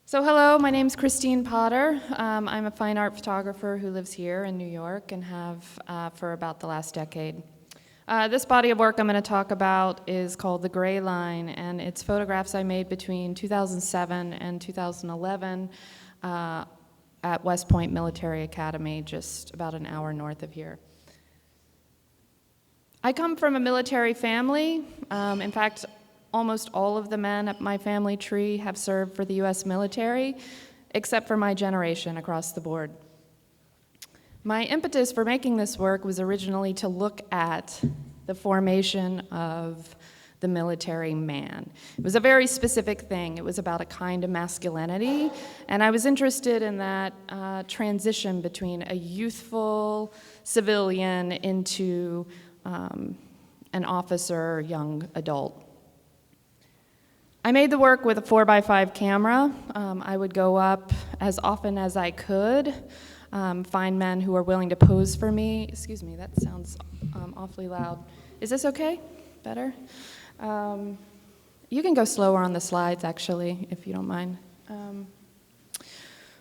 So hello, my name's Kristine Potter. I'm a fine art photographer who lives here in New York and have for about the last decade. This body of work I'm going to talk about is called The Gray Line, and it's photographs I made between 2007 and 2011 at West Point Military Academy, just about an hour north of here. I come from a military family. In fact, almost all of the men at my family tree have served for the U.S. military, except for my generation across the board. My impetus for making this work was originally to look at the formation of the military man. It was a very specific thing. It was about a kind of masculinity, and I was interested in that transition between a youthful civilian into an officer, young adult. I made the work with a 4x5 camera. I would go up as often as I could, find men who are willing to pose for me. Excuse me, that sounds awfully loud. Is this okay? Better? You can go slower on the slides, actually, if you don't mind.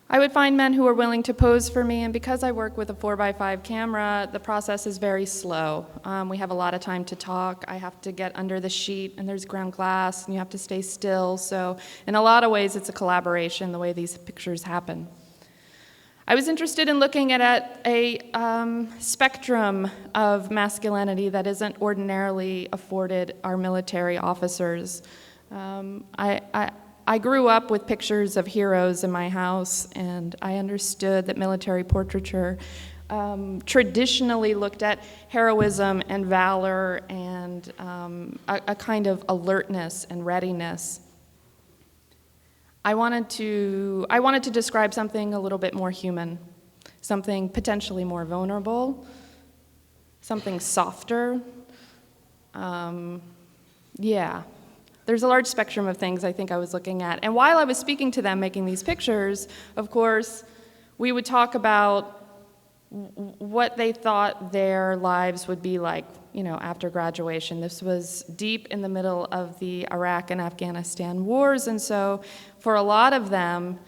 I would find men who were willing to pose for me, and because I work with a 4x5 camera, the process is very slow. We have a lot of time to talk. I have to get under the sheet, and there's ground glass, and you have to stay still. So in a lot of ways, it's a collaboration, the way these pictures happen. I was interested in looking at a spectrum of masculinity that isn't ordinarily afforded our military officers. I grew up with pictures of heroes in my house, and I understood that military portraiture traditionally looked at heroism and valor and a kind of alertness and readiness. I wanted to describe something a little bit more human, something potentially more vulnerable, something softer. There's a large spectrum of things I think I was looking at. And while I was speaking to them, making these pictures, of course, we would talk about what they thought their lives would be like, after graduation. This was deep in the middle of the Iraq and Afghanistan wars, and so for a lot of them,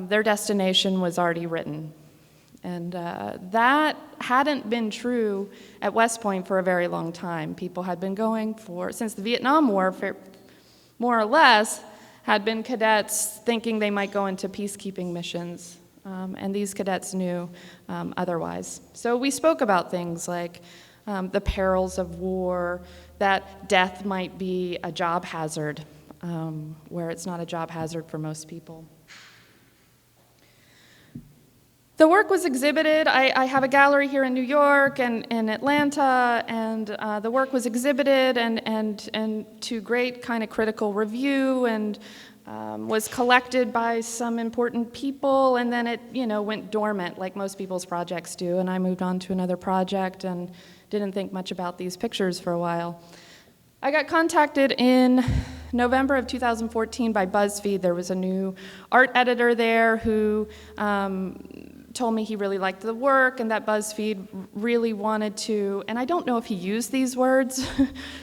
their destination was already written. And that hadn't been true at West Point for a very long time. People had been going since the Vietnam War, more or less, had been cadets thinking they might go into peacekeeping missions, and these cadets knew otherwise. So we spoke about things like the perils of war, that death might be a job hazard, where it's not a job hazard for most people. The work was exhibited. I have a gallery here in New York and in Atlanta, and the work was exhibited and to great kind of critical review, and was collected by some important people, and then it went dormant like most people's projects do, and I moved on to another project and didn't think much about these pictures for a while. I got contacted in November of 2014 by BuzzFeed. There was a new art editor there who told me he really liked the work and that BuzzFeed really wanted to, and I don't know if he used these words,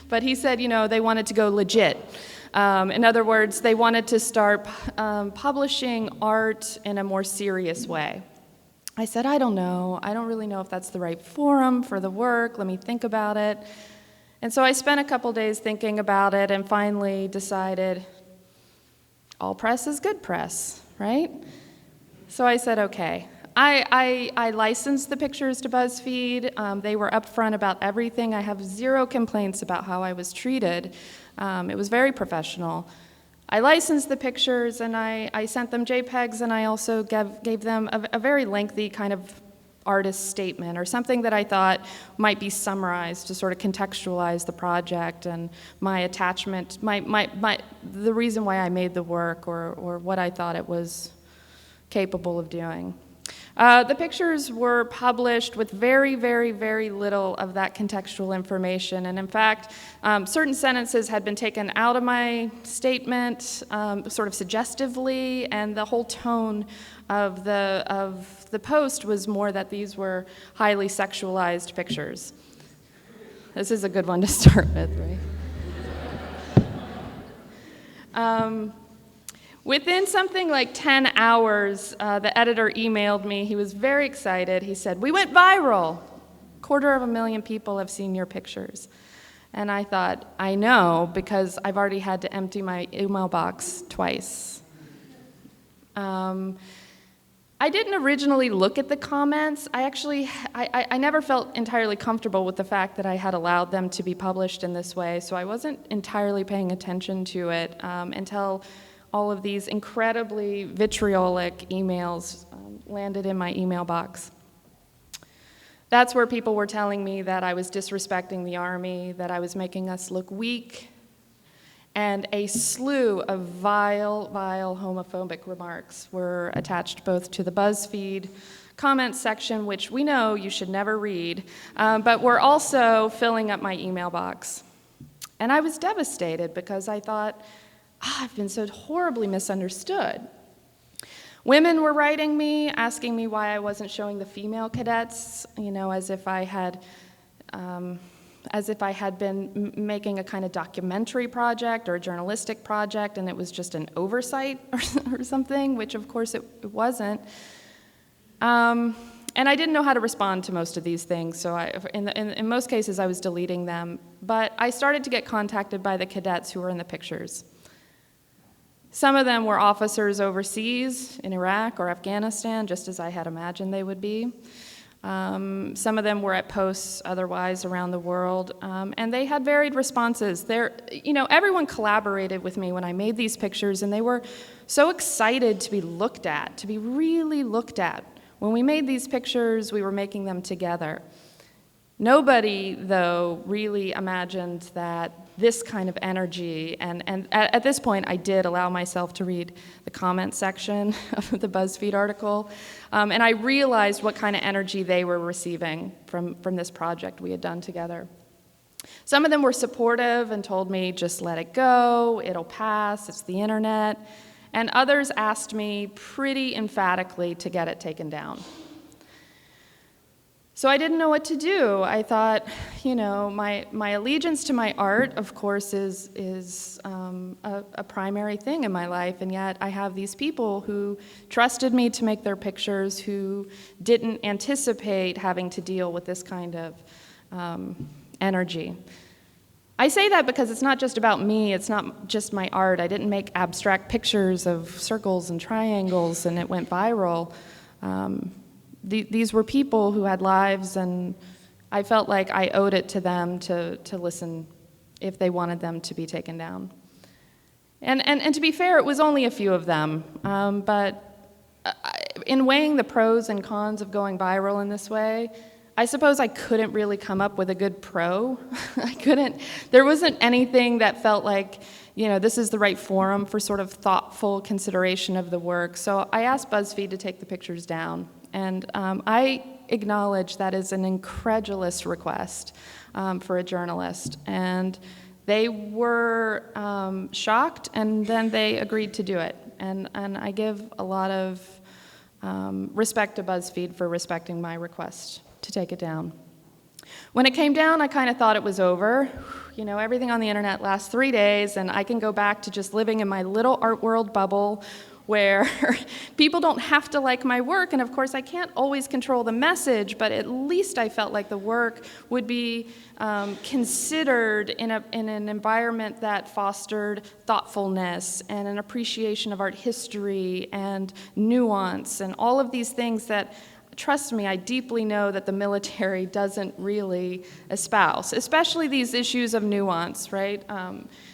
but he said, they wanted to go legit. In other words, they wanted to start publishing art in a more serious way. I said, I don't know. I don't really know if that's the right forum for the work. Let me think about it. And so I spent a couple days thinking about it and finally decided all press is good press, right? So I said, okay. I licensed the pictures to BuzzFeed. They were upfront about everything. I have zero complaints about how I was treated. It was very professional. I licensed the pictures, and I sent them JPEGs, and I also gave them a very lengthy kind of artist statement, or something that I thought might be summarized to sort of contextualize the project and my attachment, the reason why I made the work, or what I thought it was capable of doing. The pictures were published with very, very, very little of that contextual information, and in fact, certain sentences had been taken out of my statement, sort of suggestively, and the whole tone of the post was more that these were highly sexualized pictures. This is a good one to start with, right? Within something like 10 hours, the editor emailed me. He was very excited. He said, "We went viral. 250,000 people have seen your pictures." And I thought, I know, because I've already had to empty my email box twice. I didn't originally look at the comments. I never felt entirely comfortable with the fact that I had allowed them to be published in this way, so I wasn't entirely paying attention to it until all of these incredibly vitriolic emails landed in my email box. That's where people were telling me that I was disrespecting the Army, that I was making us look weak, and a slew of vile, vile homophobic remarks were attached both to the BuzzFeed comment section, which we know you should never read, but were also filling up my email box. And I was devastated because I thought, I've been so horribly misunderstood. Women were writing me, asking me why I wasn't showing the female cadets, as if I had been making a kind of documentary project or a journalistic project, and it was just an oversight or something, which of course it wasn't. And I didn't know how to respond to most of these things, so in most cases I was deleting them. But I started to get contacted by the cadets who were in the pictures. Some of them were officers overseas in Iraq or Afghanistan, just as I had imagined they would be. Some of them were at posts otherwise around the world, and they had varied responses. Everyone collaborated with me when I made these pictures, and they were so excited to be looked at, to be really looked at. When we made these pictures, we were making them together. Nobody, though, really imagined that this kind of energy, and at this point I did allow myself to read the comment section of the BuzzFeed article, and I realized what kind of energy they were receiving from this project we had done together. Some of them were supportive and told me, just let it go, it'll pass, it's the internet, and others asked me pretty emphatically to get it taken down. So I didn't know what to do. I thought, my allegiance to my art, of course, is a primary thing in my life, and yet I have these people who trusted me to make their pictures, who didn't anticipate having to deal with this kind of energy. I say that because it's not just about me, it's not just my art. I didn't make abstract pictures of circles and triangles and it went viral. These were people who had lives, and I felt like I owed it to them to listen if they wanted them to be taken down. And to be fair, it was only a few of them, but in weighing the pros and cons of going viral in this way, I suppose I couldn't really come up with a good pro. There wasn't anything that felt like, this is the right forum for sort of thoughtful consideration of the work. So I asked BuzzFeed to take the pictures down. And I acknowledge that is an incredulous request for a journalist. And they were shocked, and then they agreed to do it. And I give a lot of respect to BuzzFeed for respecting my request to take it down. When it came down, I kind of thought it was over. Everything on the internet lasts 3 days, and I can go back to just living in my little art world bubble where people don't have to like my work, and of course I can't always control the message, but at least I felt like the work would be considered in an environment that fostered thoughtfulness and an appreciation of art history and nuance and all of these things that, trust me, I deeply know that the military doesn't really espouse, especially these issues of nuance, right?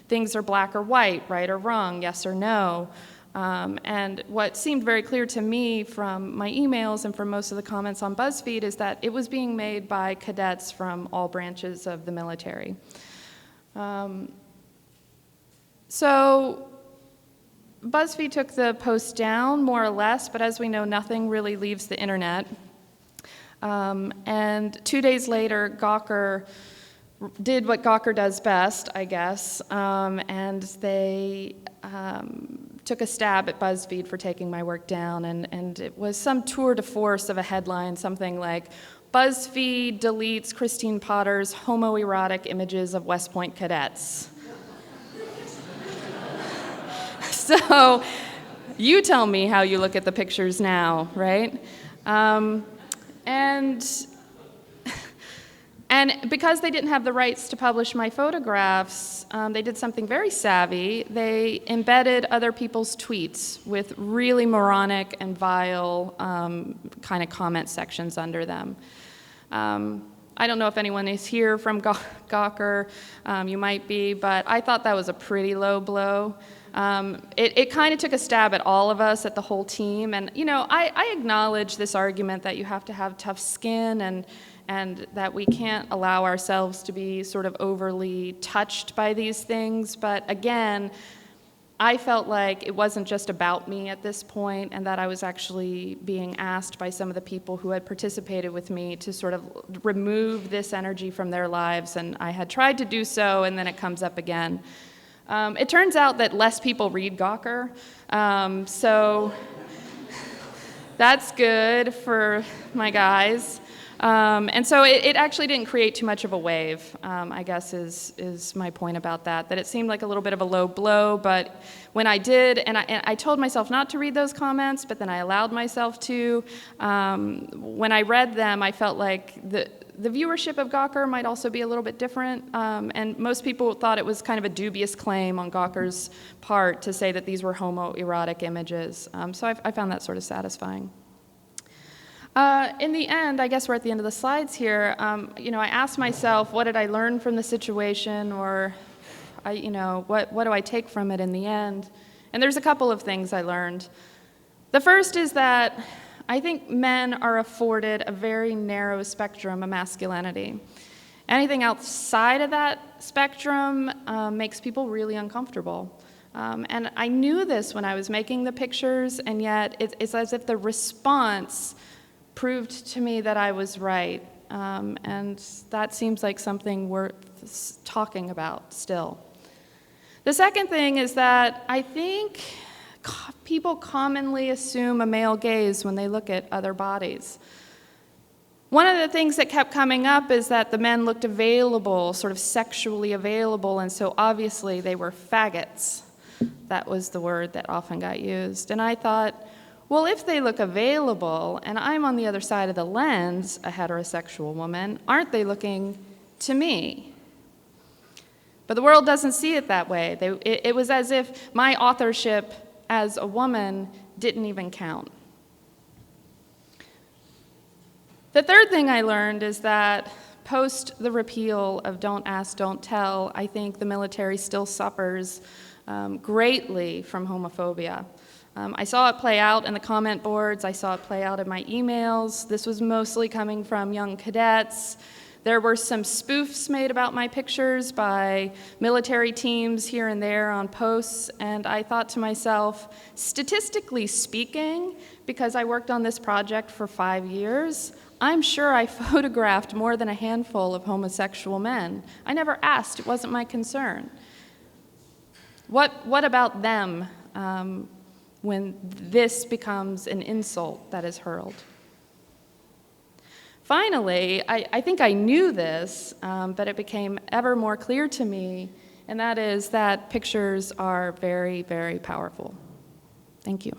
Things are black or white, right or wrong, yes or no. And what seemed very clear to me from my emails and from most of the comments on BuzzFeed is that it was being made by cadets from all branches of the military. So BuzzFeed took the post down, more or less, but as we know, nothing really leaves the internet. And 2 days later, Gawker did what Gawker does best, I guess, and they took a stab at BuzzFeed for taking my work down, and it was some tour de force of a headline, something like, BuzzFeed deletes Kristine Potter's homoerotic images of West Point Cadets. So You tell me how you look at the pictures now, right? And because they didn't have the rights to publish my photographs, they did something very savvy. They embedded other people's tweets with really moronic and vile kind of comment sections under them. I don't know if anyone is here from Gawker. You might be, but I thought that was a pretty low blow. It kind of took a stab at all of us, at the whole team. And, you know, I acknowledge this argument that you have to have tough skin and that we can't allow ourselves to be sort of overly touched by these things. But again, I felt like it wasn't just about me at this point, and that I was actually being asked by some of the people who had participated with me to sort of remove this energy from their lives. And I had tried to do so, and then it comes up again. It turns out that less people read Gawker, so that's good for my guys. And so it actually didn't create too much of a wave, I guess is my point about that it seemed like a little bit of a low blow, but when I did, and I told myself not to read those comments, but then I allowed myself to, when I read them, I felt like the viewership of Gawker might also be a little bit different, and most people thought it was kind of a dubious claim on Gawker's part to say that these were homoerotic images, so I found that sort of satisfying. In the end, I guess we're at the end of the slides here, you know, I asked myself, what did I learn from the situation, or, you know, what do I take from it in the end? And there's a couple of things I learned. The first is that I think men are afforded a very narrow spectrum of masculinity. Anything outside of that spectrum makes people really uncomfortable. And I knew this when I was making the pictures, and yet it's as if the response proved to me that I was right, and that seems like something worth talking about still. The second thing is that I think people commonly assume a male gaze when they look at other bodies. One of the things that kept coming up is that the men looked available, sort of sexually available, and so obviously they were faggots. That was the word that often got used. And I thought, well, if they look available, and I'm on the other side of the lens, a heterosexual woman, aren't they looking to me? But the world doesn't see it that way. It was as if my authorship as a woman didn't even count. The third thing I learned is that post the repeal of Don't Ask, Don't Tell, I think the military still suffers greatly from homophobia. I saw it play out in the comment boards. I saw it play out in my emails. This was mostly coming from young cadets. There were some spoofs made about my pictures by military teams here and there on posts, and I thought to myself, statistically speaking, because I worked on this project for 5 years, I'm sure I photographed more than a handful of homosexual men. I never asked. It wasn't my concern. What about them when this becomes an insult that is hurled? Finally, I think I knew this, but it became ever more clear to me, and that is that pictures are very, very powerful. Thank you.